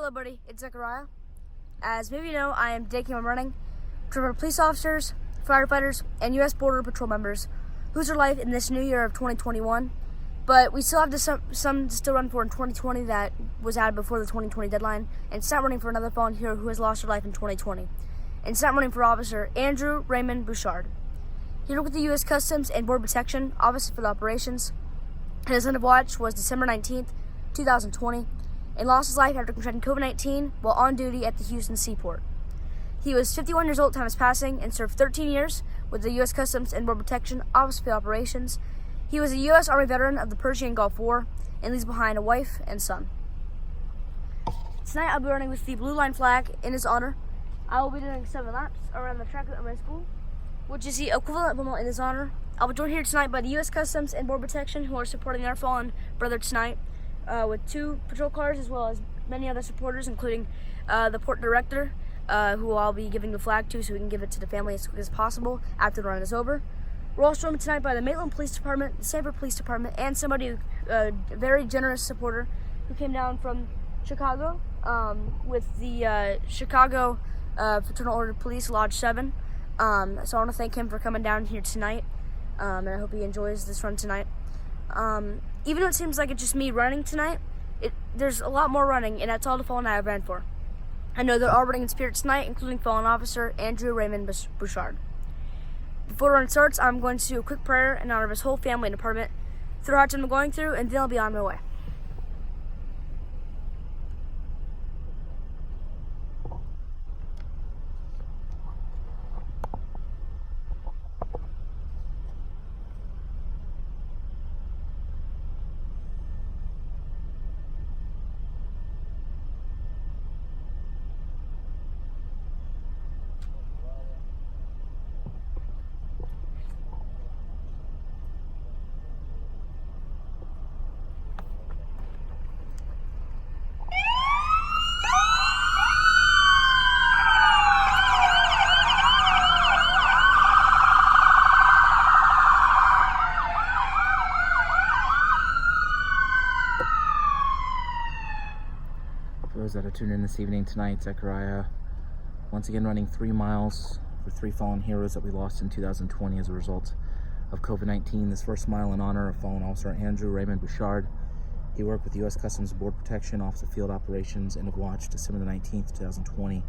Hello, buddy. It's Zechariah. As maybe you know, I am dedicating my running to remember police officers, firefighters, and U.S. Border Patrol members who lose their life in this new year of 2021. But we still have some to still run for in 2020 that was added before the 2020 deadline, and it's not running for another fallen hero who has lost their life in 2020. And it's not running for Officer Andrew Raymond Bouchard. He worked with the U.S. Customs and Border Protection Office of Field Operations, and his end of watch was December 19th, 2020, and lost his life after contracting COVID-19 while on duty at the Houston seaport. He was 51 years old at the time of his passing and served 13 years with the U.S. Customs and Border Protection Office of Field Operations. He was a U.S. Army veteran of the Persian Gulf War and leaves behind a wife and son. Tonight I'll be running with the blue line flag in his honor. I will be doing 7 laps around the track at my school, which is the equivalent mile in his honor. I'll be joined here tonight by the U.S. Customs and Border Protection, who are supporting their fallen brother tonight, with 2 patrol cars as well as many other supporters, including the port director, who I'll be giving the flag to so we can give it to the family as quick as possible after the run is over. We're also joined tonight by the Maitland Police Department, the Sanford Police Department, and somebody, a very generous supporter who came down from Chicago with the Chicago Fraternal Order Police, Lodge 7. So I want to thank him for coming down here tonight, and I hope he enjoys this run tonight. Even though it seems like it's just me running tonight, there's a lot more running, and that's all the fallen I have ran for. I know they're all running in spirit tonight, including fallen officer Andrew Raymond Bouchard. Before the run starts, I'm going to do a quick prayer in honor of his whole family and department through the hard time I'm going through, and then I'll be on my way. For those that are tuned in this evening tonight, Zechariah once again running 3 miles for 3 fallen heroes that we lost in 2020 as a result of COVID-19. This first mile in honor of fallen officer Andrew Raymond Bouchard. He worked with the U.S. Customs and Border Protection Office of Field Operations, end of watch December the 19th, 2020.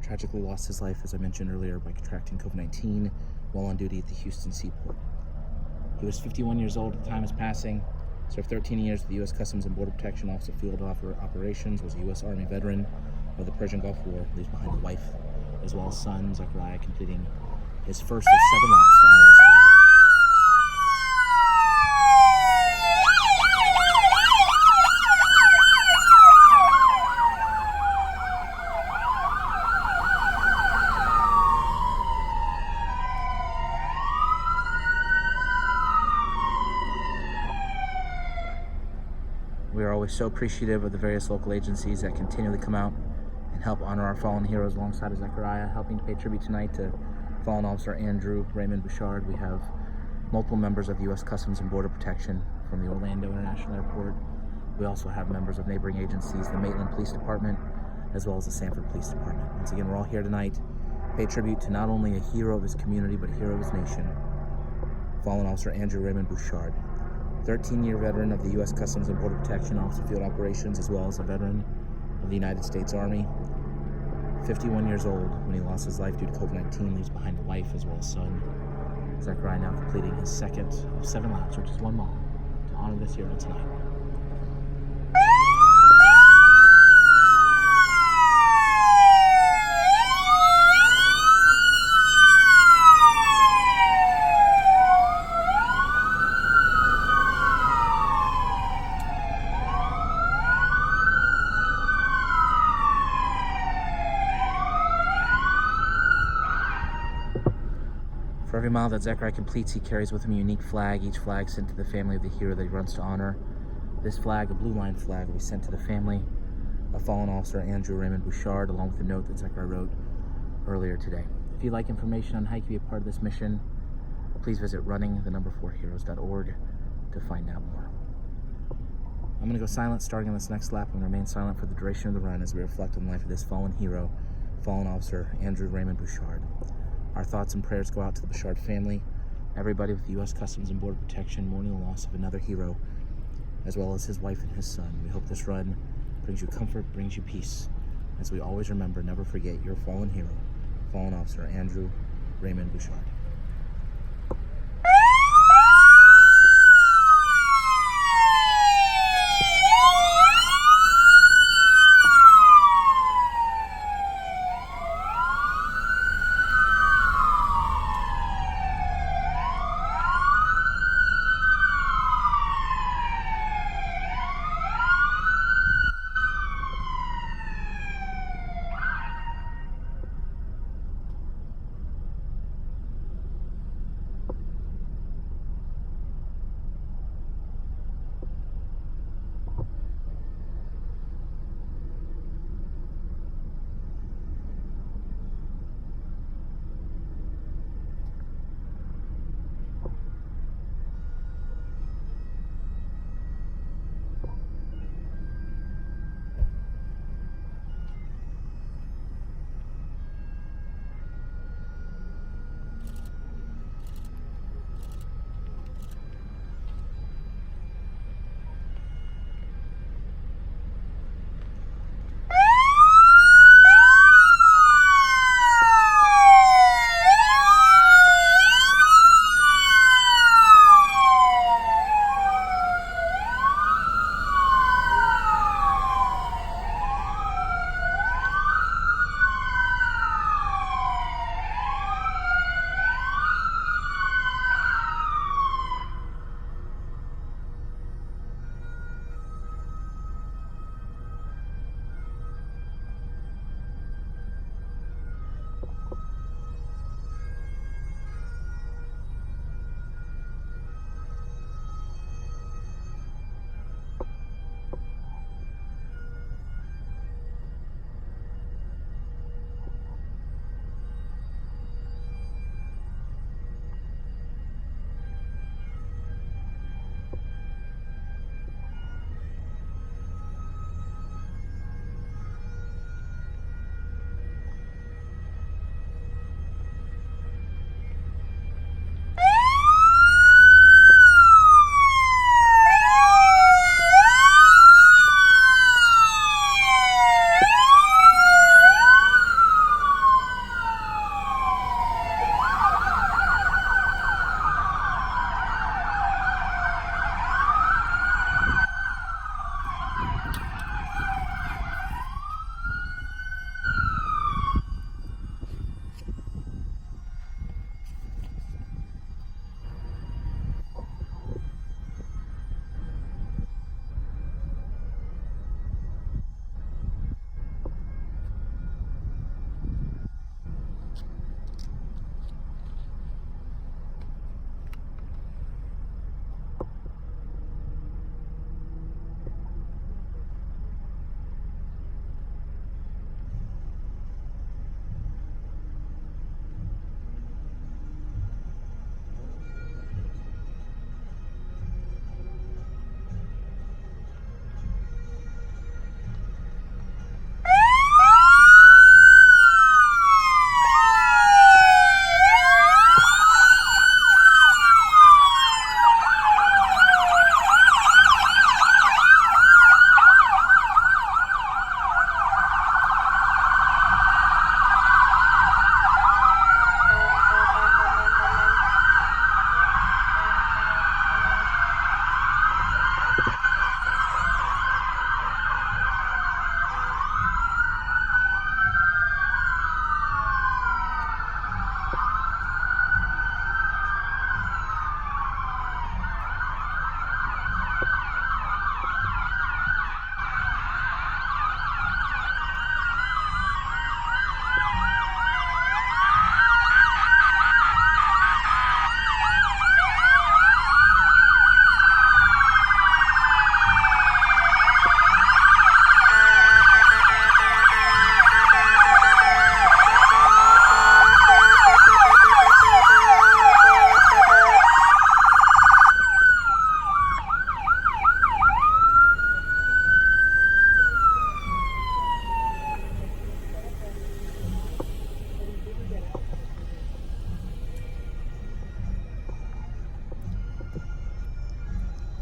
Tragically lost his life, as I mentioned earlier, by contracting COVID-19 while on duty at the Houston seaport. He was 51 years old at the time of his passing. Served 13 years with the U.S. Customs and Border Protection Office of Field Operations, was a U.S. Army veteran of the Persian Gulf War, leaves behind a wife as well as son, Zechariah, completing his first of 7 laps to honor this hero. We are always so appreciative of the various local agencies that continually come out and help honor our fallen heroes alongside of Zechariah, helping to pay tribute tonight to fallen officer Andrew Raymond Bouchard. We have multiple members of the U.S. Customs and Border Protection from the Orlando International Airport. We also have members of neighboring agencies, the Maitland Police Department, as well as the Sanford Police Department. Once again, we're all here tonight to pay tribute to not only a hero of his community, but a hero of his nation, fallen officer Andrew Raymond Bouchard. 13-year veteran of the U.S. Customs and Border Protection Office of Field Operations, as well as a veteran of the United States Army. 51 years old when he lost his life due to COVID-19, leaves behind a wife as well as son. Zechariah now completing his second of 7 laps, which is 1 mile, to honor this hero tonight. For every mile that Zechariah completes, he carries with him a unique flag, each flag sent to the family of the hero that he runs to honor. This flag, a blue line flag, will be sent to the family of fallen officer Andrew Raymond Bouchard, along with the note that Zechariah wrote earlier today. If you'd like information on how you can be a part of this mission, please visit running4heroes.org to find out more. I'm going to go silent starting on this next lap and remain silent for the duration of the run as we reflect on the life of this fallen hero, fallen officer, Andrew Raymond Bouchard. Our thoughts and prayers go out to the Bouchard family, everybody with the U.S. Customs and Border Protection mourning the loss of another hero, as well as his wife and his son. We hope this run brings you comfort, brings you peace, as we always remember, never forget your fallen hero, fallen officer, Andrew Raymond Bouchard.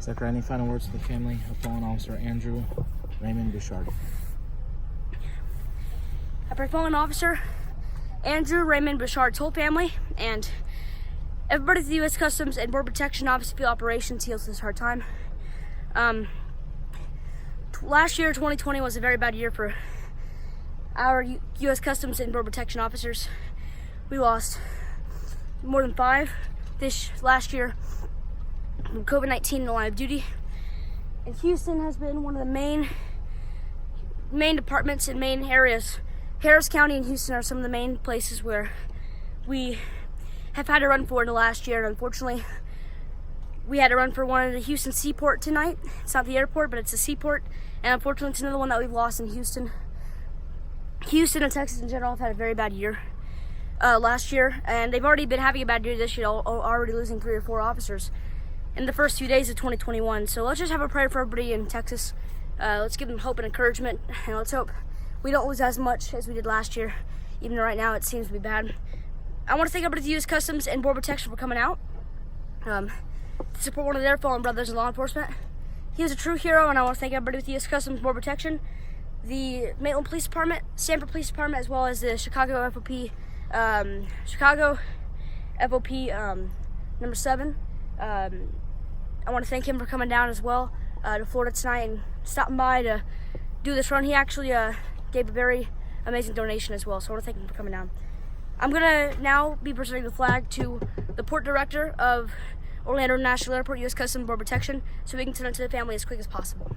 Zachariah, any final words to the family of fallen officer Andrew Raymond Bouchard? I pray fallen officer Andrew Raymond Bouchard's whole family and everybody at the U.S. Customs and Border Protection Office of Field Operations heals this hard time. Last year, 2020, was a very bad year for our U.S. Customs and Border Protection officers. We lost more than 5 last year from COVID-19 in the line of duty. And Houston has been one of the main departments and main areas. Harris County and Houston are some of the main places where we have had to run for in the last year. And unfortunately, we had to run for one in the Houston seaport tonight. It's not the airport, but it's a seaport. And unfortunately, it's another one that we've lost in Houston. Houston and Texas in general have had a very bad year last year. And they've already been having a bad year this year, already losing 3 or 4 officers in the first few days of 2021. So let's just have a prayer for everybody in Texas. Let's give them hope and encouragement. And let's hope we don't lose as much as we did last year, even though right now it seems to be bad. I want to thank everybody at the U.S. Customs and Border Protection for coming out to support one of their fallen brothers in law enforcement. He is a true hero, and I want to thank everybody with the U.S. Customs and Border Protection, the Maitland Police Department, Sanford Police Department, as well as the Chicago FOP, number 7. I want to thank him for coming down as well to Florida tonight and stopping by to do this run. He actually gave a very amazing donation as well, so I want to thank him for coming down. I'm going to now be presenting the flag to the Port Director of Orlando International Airport, U.S. Customs and Border Protection, so we can send it to the family as quick as possible.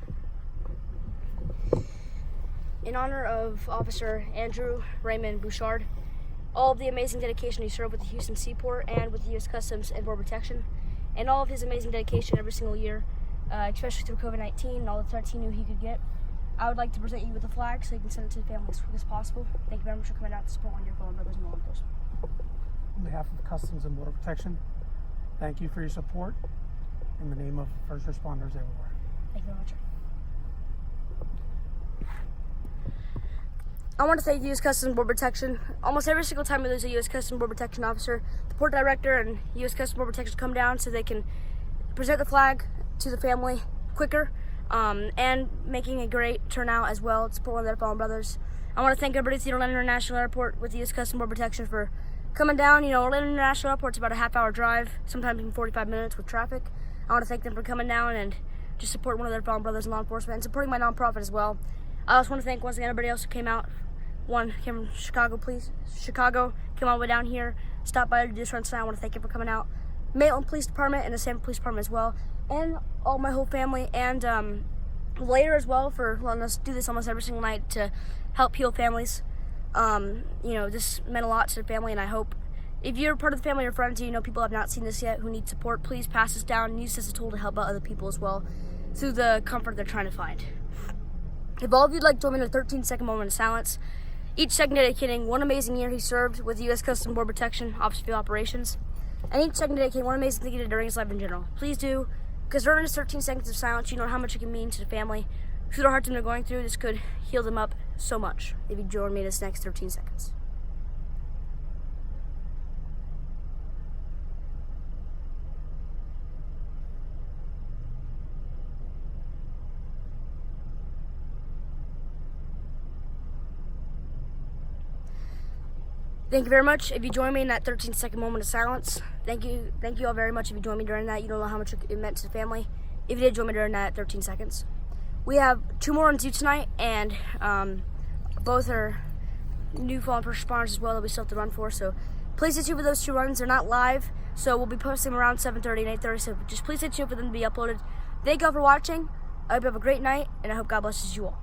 In honor of Officer Andrew Raymond Bouchard, all of the amazing dedication he served with the Houston Seaport and with the U.S. Customs and Border Protection, and all of his amazing dedication every single year, especially through COVID-19 and all the threats he knew he could get, I would like to present you with a flag so you can send it to the family as quick as possible. Thank you very much for coming out to support one of your fallen brothers in law enforcement. On behalf of Customs and Border Protection, thank you for your support in the name of first responders everywhere. Thank you very much. I want to thank U.S. Customs and Border Protection. Almost every single time we lose a U.S. Customs and Border Protection officer, the Port Director and U.S. Customs and Border Protection come down so they can present the flag to the family quicker, and making a great turnout as well to support one of their fallen brothers. I want to thank everybody at the Orlando International Airport with the U.S. Customs and Border Protection for coming down. You know, Orlando International Airport's about a half-hour drive, sometimes even 45 minutes with traffic. I want to thank them for coming down and just support one of their fallen brothers in law enforcement and supporting my nonprofit as well. I also want to thank once again everybody else who came out. One came from Chicago, came all the way down here, stopped by to do this run tonight. I want to thank you for coming out. Maitland Police Department and the Sanford Police Department as well, and all my whole family, and later as well for letting us do this almost every single night to help heal families. You know, this meant a lot to the family, and I hope if you're part of the family or friends, you know people have not seen this yet who need support, please pass this down and use this as a tool to help out other people as well through the comfort they're trying to find. If all of you'd like to join me in a 13-second moment of silence, each second dedicating one amazing year he served with the U.S. Customs and Border Protection, Office of Field Operations, and each second dedicating one amazing thing he did during his life in general. Please do, because during this 13 seconds of silence, you know how much it can mean to the family, through the hard time they're going through. This could heal them up so much if you join me this next 13 seconds. Thank you very much if you join me in that 13-second moment of silence. Thank you all very much if you joined me during that. You don't know how much it meant to the family if you did join me during that 13 seconds. We have 2 more runs due tonight, and both are new fallen first responders as well that we still have to run for. So please stay tuned for those 2 runs. They're not live, so we'll be posting them around 7:30 and 8:30. So just please stay tuned for them to be uploaded. Thank you all for watching. I hope you have a great night, and I hope God blesses you all.